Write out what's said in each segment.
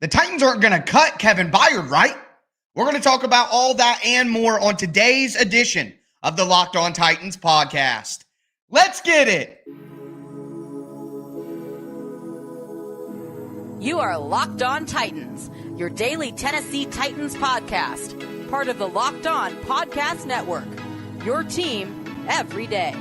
The Titans aren't going to cut Kevin Byard, right? We're going to talk about all that and more on today's edition of the Locked On Titans podcast. Let's get it. You are Locked On Titans, your daily Tennessee Titans podcast, part of the Locked On Podcast Network, your team every day.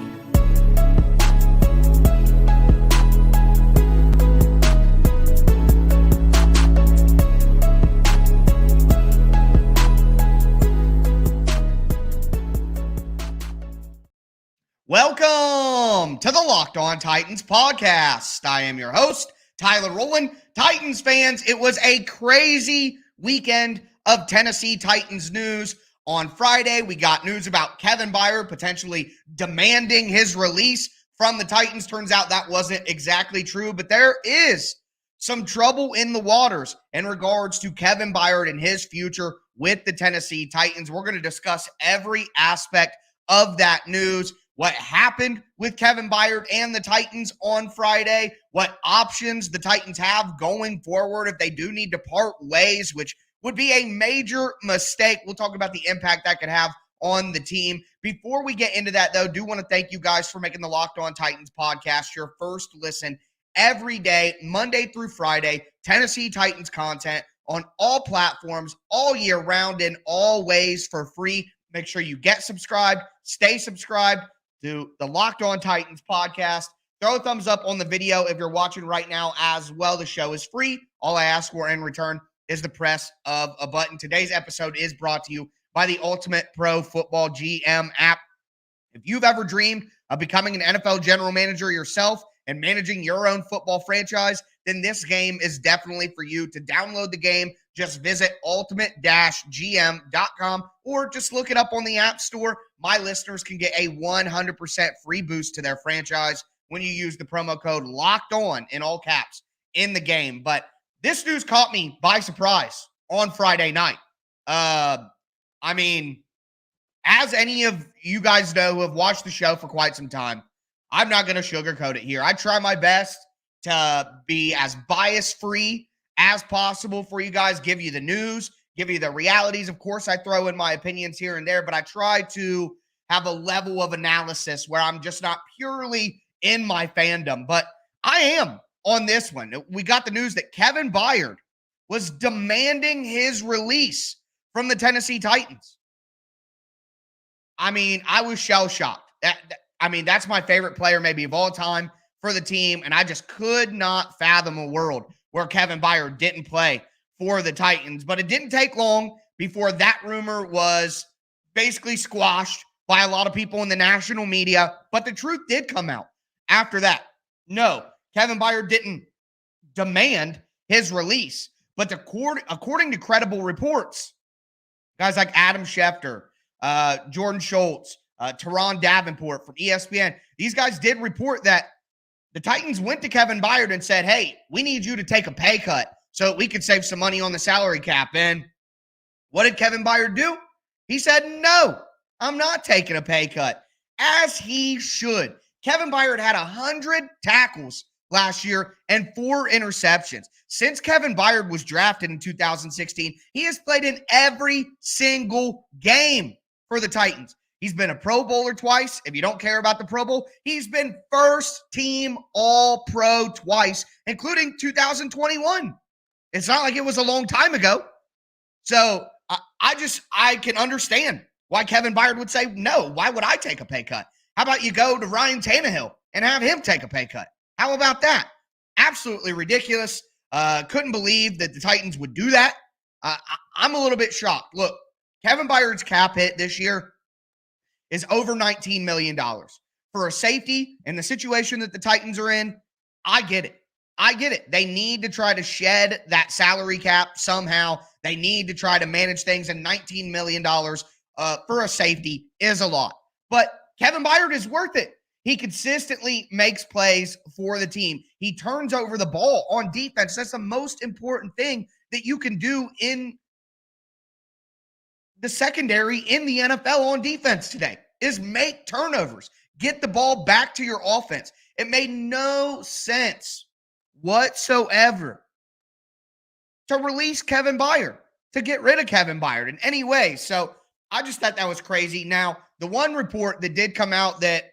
Welcome to the Locked On Titans podcast. I am your host, Tyler Rowland. Titans fans, it was a crazy weekend of Tennessee Titans news. On Friday, we got news about Kevin Byard potentially demanding his release from the Titans. Turns out that wasn't exactly true, but there is some trouble in the waters in regards to Kevin Byard and his future with the Tennessee Titans. We're going to discuss every aspect of that news. What happened with Kevin Byard and the Titans on Friday, what options the Titans have going forward if they do need to part ways, which would be a major mistake. We'll talk about the impact that could have on the team. Before we get into that, though, do want to thank you guys for making the Locked On Titans podcast your first listen every day, Monday through Friday, Tennessee Titans content on all platforms, all year round, and always for free. Make sure you get subscribed, stay subscribed to the Locked On Titans podcast. Throw a thumbs up on the video if you're watching right now as well. The show is free. All I ask for in return is the press of a button. Today's episode is brought to you by the Ultimate Pro Football GM app. If you've ever dreamed of becoming an NFL general manager yourself and managing your own football franchise, then this game is definitely for you. To download the game, just visit ultimate-gm.com or just look it up on the App Store. My listeners can get a 100% free boost to their franchise when you use the promo code Locked On in all caps in the game. But this news caught me by surprise on Friday night. As any of you guys know who have watched the show for quite some time, I'm not going to sugarcoat it here. I try my best to be as bias-free as possible for you guys, give you the news, give you the realities. Of course, I throw in my opinions here and there, but I try to have a level of analysis where I'm just not purely in my fandom. But I am on this one. We got the news that Kevin Byard was demanding his release from the Tennessee Titans. I was shell-shocked. That's my favorite player maybe of all time for the team, and I just could not fathom a world where Kevin Byard didn't play for the Titans. But it didn't take long before that rumor was basically squashed by a lot of people in the national media. But the truth did come out after that. No, Kevin Byard didn't demand his release. But according to credible reports, guys like Adam Schefter, Jordan Schultz, Teron Davenport from ESPN, these guys did report that the Titans went to Kevin Byard and said, hey, we need you to take a pay cut so that we could save some money on the salary cap. And what did Kevin Byard do? He said, no, I'm not taking a pay cut, as he should. Kevin Byard had 100 tackles last year and 4 interceptions. Since Kevin Byard was drafted in 2016, he has played in every single game for the Titans. He's been a Pro Bowler twice. If you don't care about the Pro Bowl, he's been first team All-Pro twice, including 2021. It's not like it was a long time ago. So I can understand why Kevin Byard would say, no, why would I take a pay cut? How about you go to Ryan Tannehill and have him take a pay cut? How about that? Absolutely ridiculous. Couldn't believe that the Titans would do that. I'm a little bit shocked. Look, Kevin Byard's cap hit this year is over $19 million. For a safety in the situation that the Titans are in, I get it. They need to try to shed that salary cap somehow. They need to try to manage things, and $19 million for a safety is a lot. But Kevin Byard is worth it. He consistently makes plays for the team. He turns over the ball on defense. That's the most important thing that you can do in the secondary in the NFL on defense today, is make turnovers. Get the ball back to your offense. It made no sense whatsoever to release Kevin Byard, to get rid of Kevin Byard in any way. So I just thought that was crazy. Now, the one report that did come out that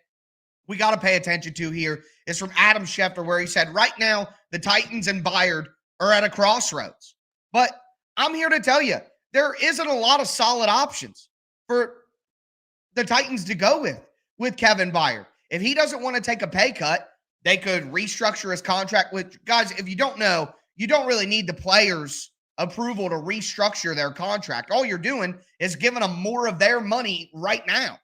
we got to pay attention to here is from Adam Schefter, where he said right now the Titans and Byard are at a crossroads. But I'm here to tell you, there isn't a lot of solid options for the Titans to go with Kevin Byard. If he doesn't want to take a pay cut, they could restructure his contract with guys. If you don't know, you don't really need the players' approval to restructure their contract. All you're doing is giving them more of their money right now.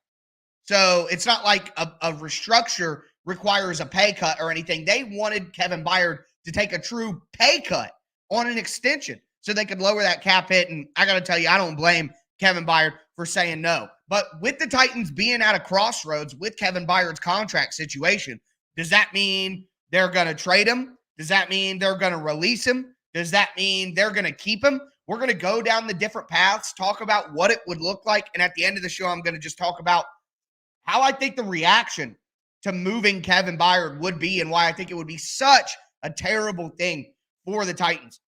So it's not like a restructure requires a pay cut or anything. They wanted Kevin Byard to take a true pay cut on an extension so they could lower that cap hit. And I got to tell you, I don't blame Kevin Byard for saying no. But with the Titans being at a crossroads with Kevin Byard's contract situation, does that mean they're going to trade him? Does that mean they're going to release him? Does that mean they're going to keep him? We're going to go down the different paths, talk about what it would look like. And at the end of the show, I'm going to just talk about how I think the reaction to moving Kevin Byard would be and why I think it would be such a terrible thing for the Titans.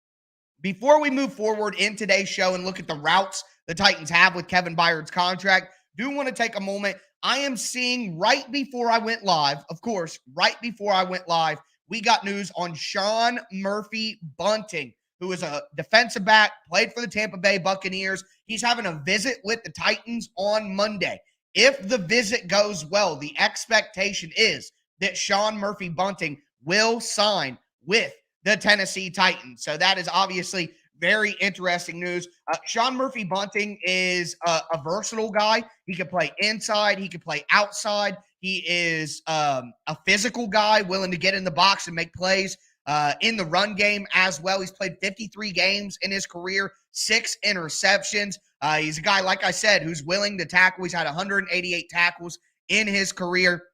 Before we move forward in today's show and look at the routes the Titans have with Kevin Byard's contract, do want to take a moment. I am seeing right before I went live, of course, right before I went live, we got news on Sean Murphy Bunting, who is a defensive back, played for the Tampa Bay Buccaneers. He's having a visit with the Titans on Monday. If the visit goes well, the expectation is that Sean Murphy Bunting will sign with the Tennessee Titans. So that is obviously very interesting news. Sean Murphy Bunting is a versatile guy. He can play inside. He can play outside. He is a physical guy, willing to get in the box and make plays in the run game as well. He's played 53 games in his career, 6 interceptions. He's a guy, like I said, who's willing to tackle. He's had 188 tackles in his career.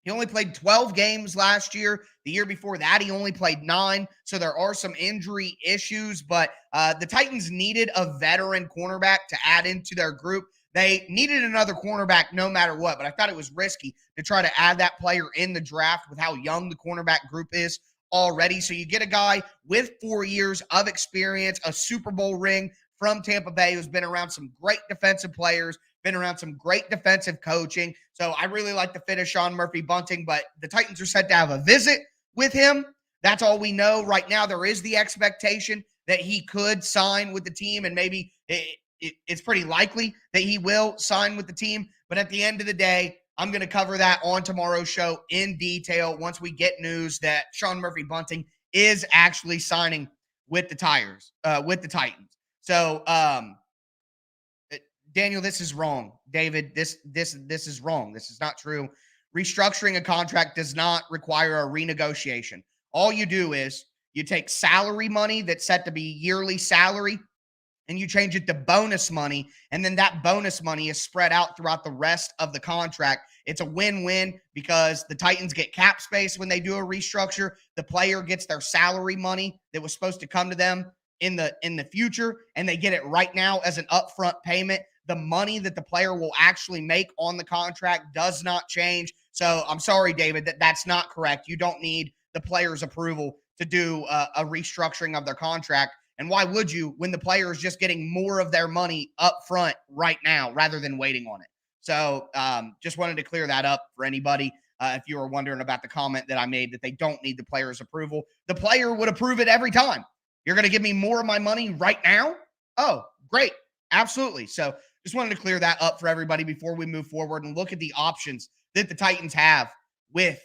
He only played 12 games last year. The year before that, he only played 9. So there are some injury issues, but the Titans needed a veteran cornerback to add into their group. They needed another cornerback no matter what, but I thought it was risky to try to add that player in the draft with how young the cornerback group is already. So you get a guy with 4 years of experience, a Super Bowl ring from Tampa Bay, who's been around some great defensive players, been around some great defensive coaching. So I really like the fit of Sean Murphy Bunting, but the Titans are set to have a visit with him. That's all we know right now. There is the expectation that he could sign with the team, and maybe it's pretty likely that he will sign with the team. But at the end of the day, I'm going to cover that on tomorrow's show in detail once we get news that Sean Murphy Bunting is actually signing with the Titans. So, Daniel, this is wrong. David, this is wrong. This is not true. Restructuring a contract does not require a renegotiation. All you do is you take salary money that's set to be yearly salary and you change it to bonus money, and then that bonus money is spread out throughout the rest of the contract. It's a win-win because the Titans get cap space when they do a restructure. The player gets their salary money that was supposed to come to them in the future, and they get it right now as an upfront payment. The money that the player will actually make on the contract does not change. So I'm sorry, David, that's not correct. You don't need the player's approval to do a restructuring of their contract. And why would you when the player is just getting more of their money up front right now rather than waiting on it? So just wanted to clear that up for anybody. If you were wondering about the comment that I made that they don't need the player's approval, the player would approve it every time. You're going to give me more of my money right now? Oh, great. Absolutely. So just wanted to clear that up for everybody before we move forward and look at the options that the Titans have with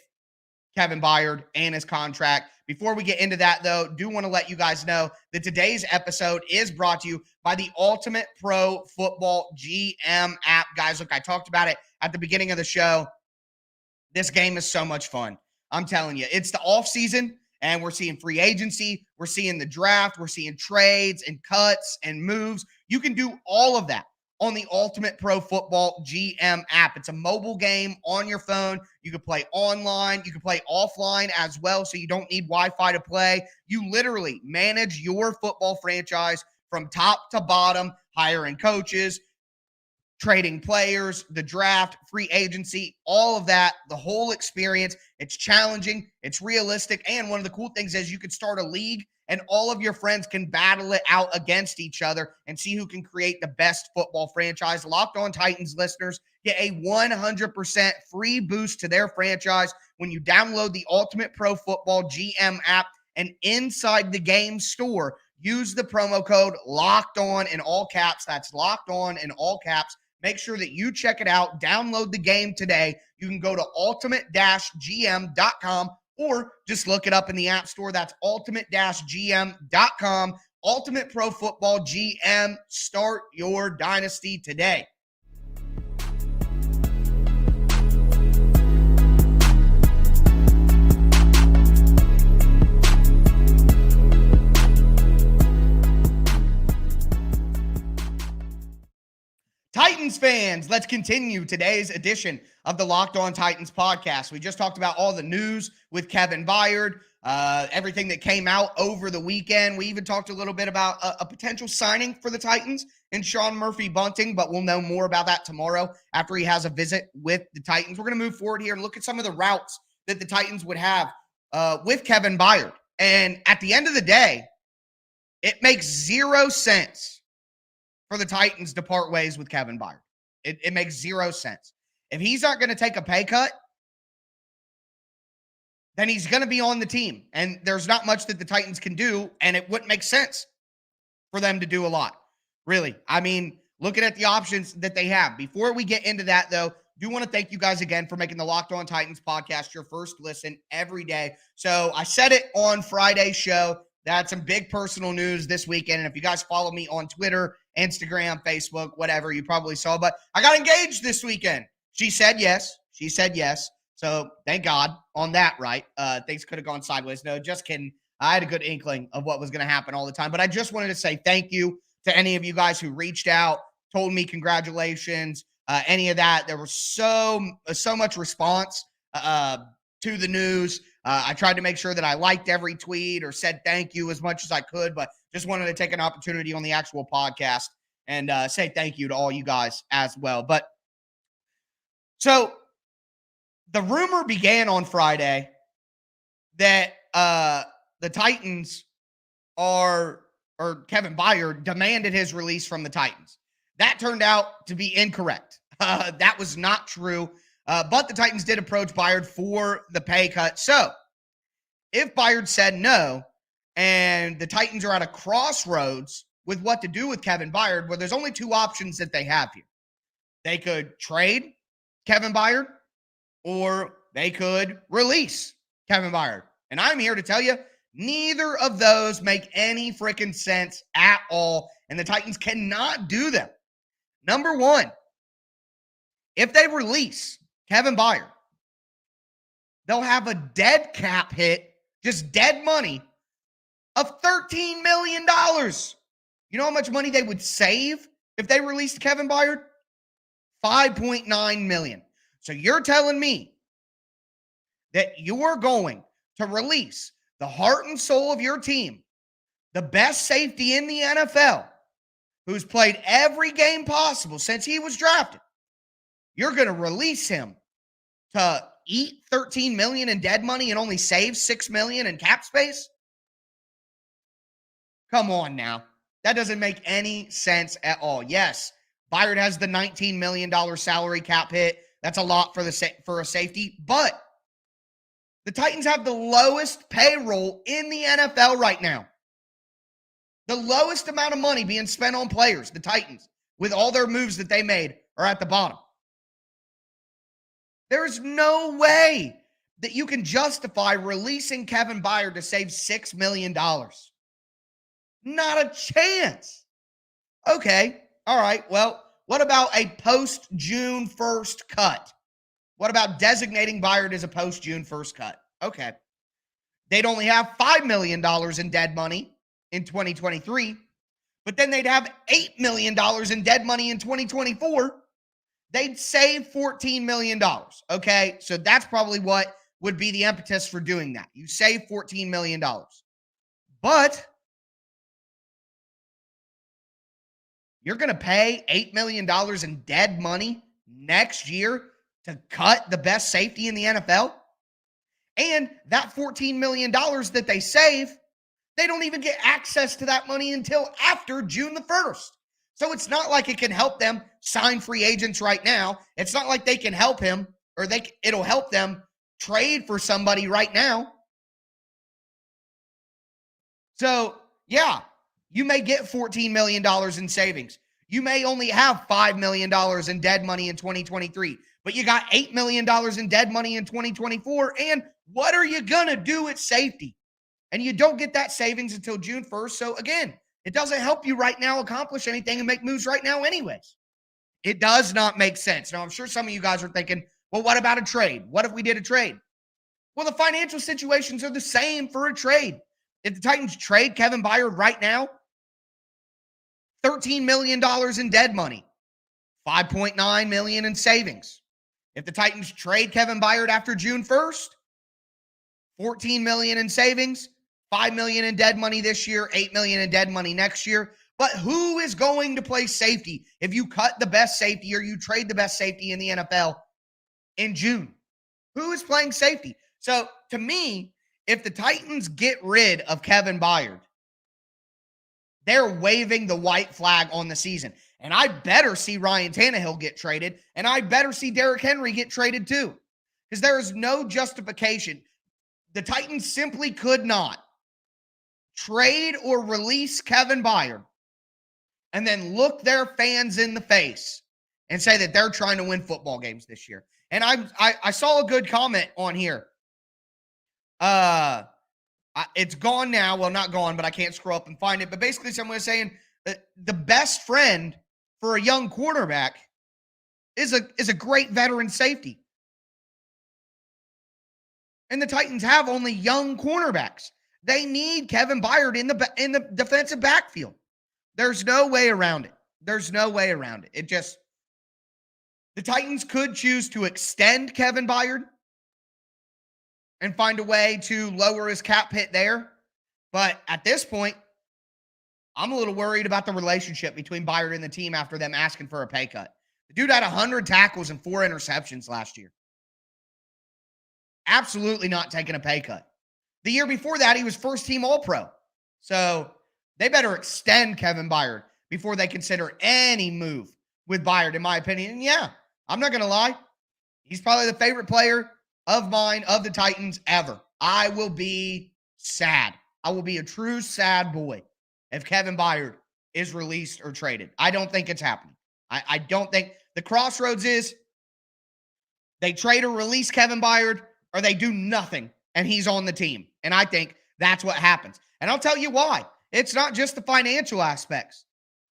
Kevin Byard and his contract. Before we get into that, though, do want to let you guys know that today's episode is brought to you by the Ultimate Pro Football GM app. Guys, look, I talked about it at the beginning of the show. This game is so much fun. I'm telling you, it's the offseason, and we're seeing free agency. We're seeing the draft. We're seeing trades and cuts and moves. You can do all of that on the Ultimate Pro Football GM app. It's a mobile game on your phone. You can play online. You can play offline as well, so you don't need Wi-Fi to play. You literally manage your football franchise from top to bottom, hiring coaches, trading players, the draft, free agency, all of that, the whole experience. It's challenging, it's realistic, and one of the cool things is you could start a league and all of your friends can battle it out against each other and see who can create the best football franchise. Locked On Titans listeners get a 100% free boost to their franchise when you download the Ultimate Pro Football GM app, and inside the game store, use the promo code Locked On in all caps. That's Locked On in all caps. Make sure that you check it out. Download the game today. You can go to ultimate-gm.com or just look it up in the App Store. That's ultimate-gm.com. Ultimate Pro Football GM. Start your dynasty today. Titans fans, let's continue today's edition of the Locked On Titans podcast. We just talked about all the news with Kevin Byard, everything that came out over the weekend. We even talked a little bit about a potential signing for the Titans in Sean Murphy-Bunting, but we'll know more about that tomorrow after he has a visit with the Titans. We're going to move forward here and look at some of the routes that the Titans would have with Kevin Byard. And at the end of the day, it makes zero sense for the Titans to part ways with Kevin Byard. It makes zero sense. If he's not going to take a pay cut, then he's going to be on the team. And there's not much that the Titans can do, and it wouldn't make sense for them to do a lot, really. I mean, looking at the options that they have. Before we get into that, though, do want to thank you guys again for making the Locked On Titans podcast your first listen every day. So I said it on Friday's show. That's some big personal news this weekend. And if you guys follow me on Twitter, Instagram, Facebook, whatever, you probably saw. But I got engaged this weekend. She said yes. She said yes. So thank God on that, right? Things could have gone sideways. No, just kidding. I had a good inkling of what was going to happen all the time. But I just wanted to say thank you to any of you guys who reached out, told me congratulations, any of that. There was so much response to the news. I tried to make sure that I liked every tweet or said thank you as much as I could, but just wanted to take an opportunity on the actual podcast and say thank you to all you guys as well. But so the rumor began on Friday that the Titans or Kevin Byard demanded his release from the Titans. That turned out to be incorrect. That was not true. But the Titans did approach Byard for the pay cut. So if Byard said no, and the Titans are at a crossroads with what to do with Kevin Byard, well, there's only two options that they have here. They could trade Kevin Byard, or they could release Kevin Byard. And I'm here to tell you, neither of those make any freaking sense at all, and the Titans cannot do them. Number one, if they release Kevin Byard, they'll have a dead cap hit, just dead money, of $13 million. You know how much money they would save if they released Kevin Byard? $5.9 million. So you're telling me that you're going to release the heart and soul of your team, the best safety in the NFL, who's played every game possible since he was drafted. You're going to release him to eat $13 million in dead money and only save $6 million in cap space? Come on now. That doesn't make any sense at all. Yes, Byard has the $19 million salary cap hit. That's a lot for a safety, but the Titans have the lowest payroll in the NFL right now. The lowest amount of money being spent on players, the Titans, with all their moves that they made, are at the bottom. There's no way that you can justify releasing Kevin Byard to save $6 million. Not a chance. Okay, all right, well, what about a post-June 1st cut? What about designating Byard as a post-June 1st cut? Okay. They'd only have $5 million in dead money in 2023, but then they'd have $8 million in dead money in 2024. They'd save $14 million, okay? So that's probably what would be the impetus for doing that. You save $14 million. But You're going to pay $8 million in dead money next year to cut the best safety in the NFL? And that $14 million that they save, they don't even get access to that money until after June the 1st. So it's not like it can help them sign free agents right now. It's not like they can help him or it'll help them trade for somebody right now. So, yeah, you may get $14 million in savings. You may only have $5 million in dead money in 2023, but you got $8 million in dead money in 2024. And what are you going to do at safety? And you don't get that savings until June 1st. So, again, it doesn't help you right now accomplish anything and make moves right now anyways. It does not make sense. Now, I'm sure some of you guys are thinking, well, what about a trade? What if we did a trade? Well, the financial situations are the same for a trade. If the Titans trade Kevin Byard right now, $13 million in dead money, $5.9 million in savings. If the Titans trade Kevin Byard after June 1st, $14 million in savings, $5 million in dead money this year, $8 million in dead money next year. But who is going to play safety if you cut the best safety or you trade the best safety in the NFL in June? Who is playing safety? So to me, if the Titans get rid of Kevin Byard, they're waving the white flag on the season. And I better see Ryan Tannehill get traded, and I better see Derrick Henry get traded too, because there is no justification. The Titans simply could not trade or release Kevin Byard and then look their fans in the face and say that they're trying to win football games this year. And I saw a good comment on here. It's gone now. Well, not gone, but I can't scroll up and find it. But basically someone was saying that the best friend for a young quarterback is a great veteran safety. And the Titans have only young cornerbacks. They need Kevin Byard in the defensive backfield. There's no way around it. There's no way around it. The Titans could choose to extend Kevin Byard and find a way to lower his cap hit there. But at this point, I'm a little worried about the relationship between Byard and the team after them asking for a pay cut. The dude had 100 tackles and 4 interceptions last year. Absolutely not taking a pay cut. The year before that, he was first team All-Pro. So they better extend Kevin Byard before they consider any move with Byard, in my opinion. And yeah, I'm not going to lie. He's probably the favorite player of mine, of the Titans, ever. I will be sad. I will be a true sad boy if Kevin Byard is released or traded. I don't think it's happening. I don't think the crossroads is they trade or release Kevin Byard or they do nothing and he's on the team. And I think that's what happens. And I'll tell you why. It's not just the financial aspects.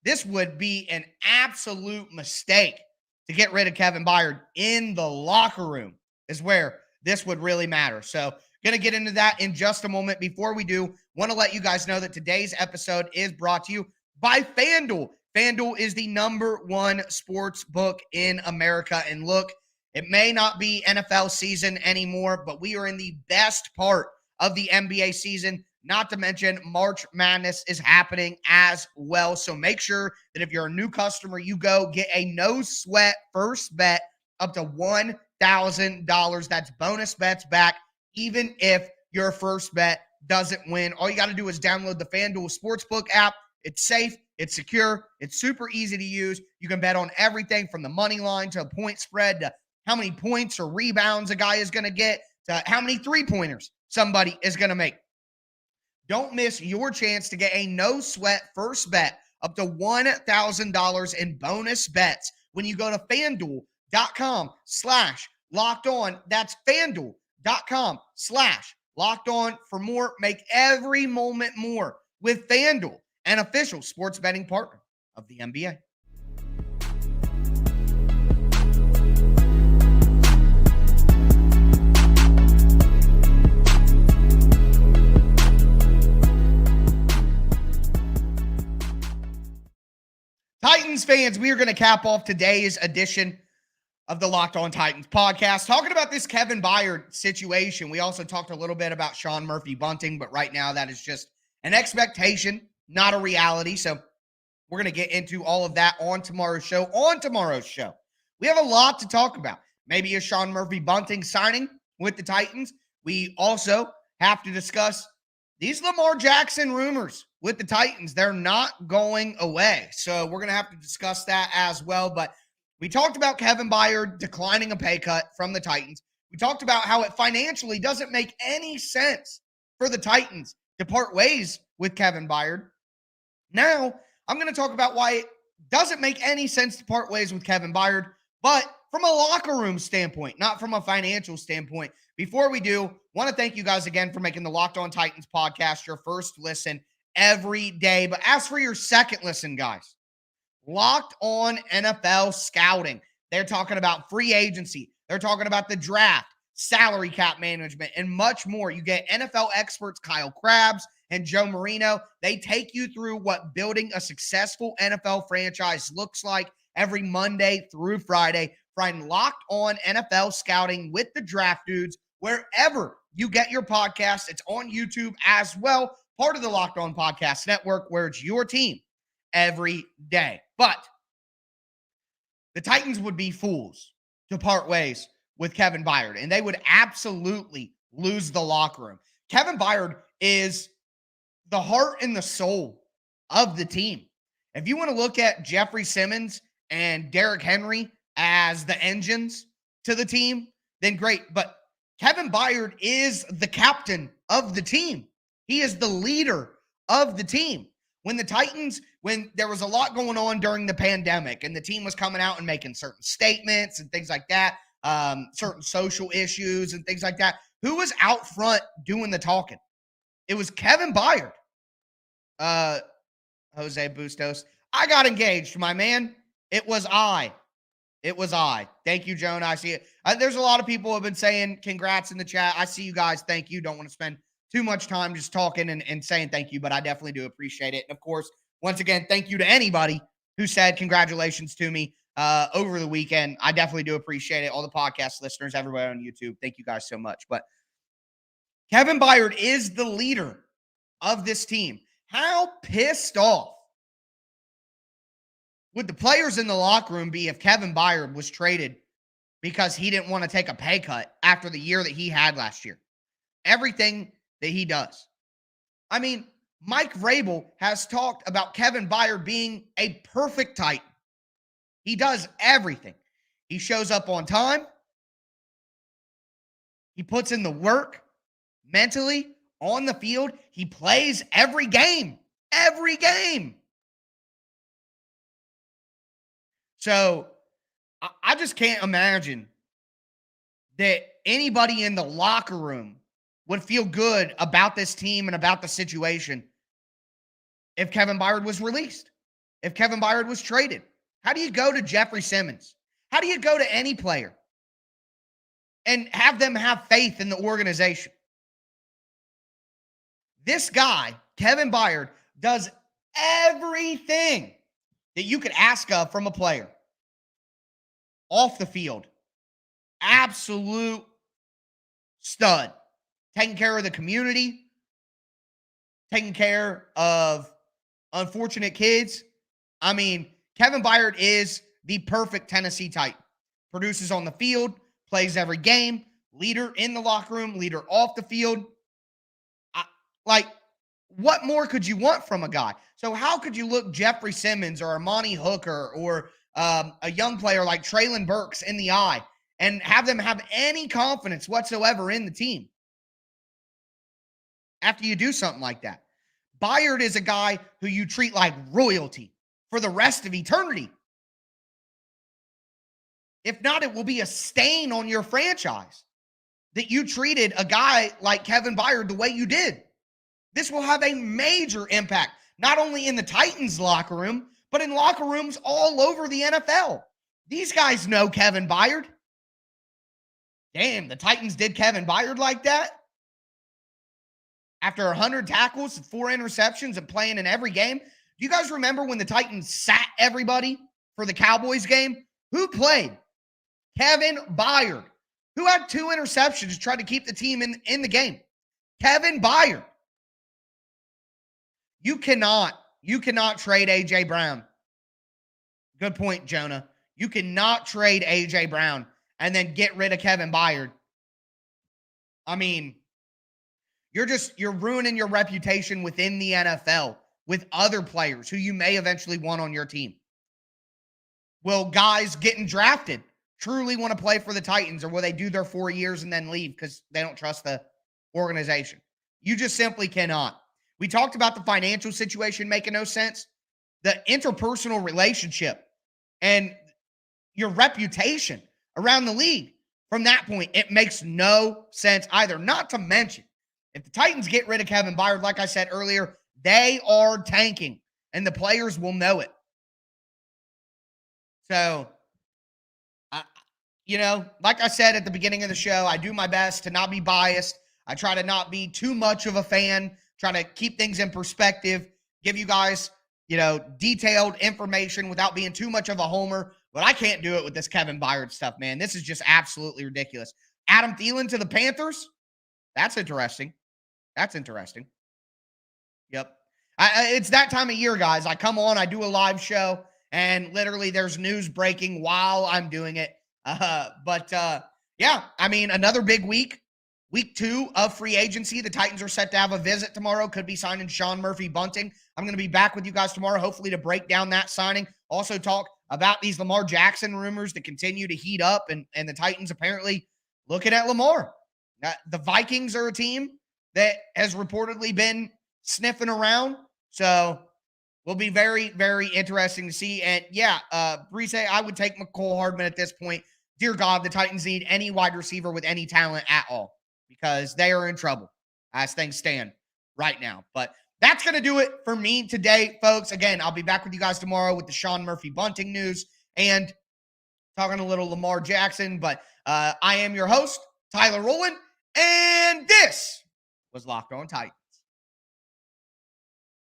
This would be an absolute mistake to get rid of Kevin Byard in the locker room is where this would really matter. So going to get into that in just a moment. Before we do, want to let you guys know that today's episode is brought to you by FanDuel. FanDuel is the #1 sports book in America. And look, it may not be NFL season anymore, but we are in the best part of the NBA season. Not to mention March Madness is happening as well. So make sure that if you're a new customer, you go get a no sweat first bet up to $1,000. That's bonus bets back, even if your first bet doesn't win. All you got to do is download the FanDuel Sportsbook app. It's safe, it's secure, it's super easy to use. You can bet on everything from the money line to a point spread to how many points or rebounds a guy is going to get to how many three-pointers somebody is going to make. Don't miss your chance to get a no-sweat first bet up to $1,000 in bonus bets when you go to FanDuel.com/LockedOn. That's FanDuel.com/LockedOn for more. Make every moment more with FanDuel, an official sports betting partner of the NBA. Titans fans, we are going to cap off today's edition of the Locked On Titans podcast, talking about this Kevin Byard situation. We also talked a little bit about Sean Murphy Bunting, but right now that is just an expectation, not a reality. So We're going to get into all of that on tomorrow's show. On tomorrow's show, we have a lot to talk about. Maybe a Sean Murphy-Bunting signing with the Titans. We also have to discuss these Lamar Jackson rumors with the Titans. They're not going away. So we're going to have to discuss that as well. But we talked about Kevin Byard declining a pay cut from the Titans. We talked about how it financially doesn't make any sense for the Titans to part ways with Kevin Byard. Now, I'm going to talk about why it doesn't make any sense to part ways with Kevin Byard, but from a locker room standpoint, not from a financial standpoint. Before we do, want to thank you guys again for making the Locked On Titans podcast your first listen every day. But as for your second listen, guys, Locked On NFL Scouting. They're talking about free agency. They're talking about the draft, salary cap management, and much more. You get NFL experts Kyle Krabs and Joe Marino. They take you through what building a successful NFL franchise looks like every Monday through Friday. Find Locked On NFL Scouting with the Draft Dudes wherever you get your podcasts. It's on YouTube as well, part of the Locked On Podcast Network, where it's your team every day. But the Titans would be fools to part ways with Kevin Byard, and they would absolutely lose the locker room. Kevin Byard is the heart and the soul of the team. If you want to look at Jeffrey Simmons and Derrick Henry as the engines to the team, then great. But Kevin Byard is the captain of the team. He is the leader of the team. When the Titans, when there was a lot going on during the pandemic and the team was coming out and making certain statements and things like that, certain social issues and things like that, who was out front doing the talking? It was Kevin Byard. Jose Bustos. I got engaged, my man. It was I. Thank you, Joan. I see it. There's a lot of people who have been saying congrats in the chat. I see you guys. Thank you. Don't want to spend too much time just talking and saying thank you, but I definitely do appreciate it. And of course, once again, thank you to anybody who said congratulations to me over the weekend. I definitely do appreciate it. All the podcast listeners, everybody on YouTube, thank you guys so much. But Kevin Byard is the leader of this team. How pissed off would the players in the locker room be if Kevin Byard was traded because he didn't want to take a pay cut after the year that he had last year? Everything that he does. I mean, Mike Vrabel has talked about Kevin Byard being a perfect Titan. He does everything. He shows up on time. He puts in the work mentally on the field. He plays every game. Every game. So I just can't imagine that anybody in the locker room would feel good about this team and about the situation if Kevin Byard was released, if Kevin Byard was traded. How do you go to Jeffrey Simmons? How do you go to any player and have them have faith in the organization? This guy, Kevin Byard, does everything that you could ask of from a player off the field. Absolute stud. Taking care of the community, taking care of unfortunate kids. I mean, Kevin Byard is the perfect Tennessee Titan. Produces on the field, plays every game, leader in the locker room, leader off the field. What more could you want from a guy? So how could you look Jeffrey Simmons or Amani Hooker or a young player like Treylon Burks in the eye and have them have any confidence whatsoever in the team after you do something like that? Byard is a guy who you treat like royalty for the rest of eternity. If not, it will be a stain on your franchise that you treated a guy like Kevin Byard the way you did. This will have a major impact, not only in the Titans locker room, but in locker rooms all over the NFL. These guys know Kevin Byard. Damn, the Titans did Kevin Byard like that? After 100 tackles and 4 interceptions and playing in every game? Do you guys remember when the Titans sat everybody for the Cowboys game? Who played? Kevin Byard. Who had 2 interceptions to try to keep the team in the game? Kevin Byard. You cannot you cannot trade A.J. Brown. Good point, Jonah. You cannot trade A.J. Brown and then get rid of Kevin Byard. I mean, you're ruining your reputation within the NFL with other players who you may eventually want on your team. Will guys getting drafted truly want to play for the Titans, or will they do their 4 years and then leave because they don't trust the organization? You just simply cannot. We talked about the financial situation making no sense. The interpersonal relationship and your reputation around the league from that point, it makes no sense either. Not to mention, if the Titans get rid of Kevin Byard, like I said earlier, they are tanking, and the players will know it. So, like I said at the beginning of the show, I do my best to not be biased. I try to not be too much of a fan, try to keep things in perspective, give you guys, detailed information without being too much of a homer. But I can't do it with this Kevin Byard stuff, man. This is just absolutely ridiculous. Adam Thielen to the Panthers? That's interesting. Yep. It's that time of year, guys. I come on, I do a live show, and literally there's news breaking while I'm doing it. Yeah, I mean, another big week. Week 2 of free agency. The Titans are set to have a visit tomorrow. Could be signing Sean Murphy-Bunting. I'm going to be back with you guys tomorrow, hopefully to break down that signing. Also talk about these Lamar Jackson rumors that continue to heat up, and the Titans apparently looking at Lamar. The Vikings are a team that has reportedly been sniffing around. So will be very, very interesting to see. And yeah, Brise, I would take McCole Hardman at this point. Dear God, the Titans need any wide receiver with any talent at all, because they are in trouble as things stand right now. But that's going to do it for me today, folks. Again, I'll be back with you guys tomorrow with the Sean Murphy-Bunting news and talking a little Lamar Jackson. But I am your host, Tyler Rowland, and this was Locked On Titans.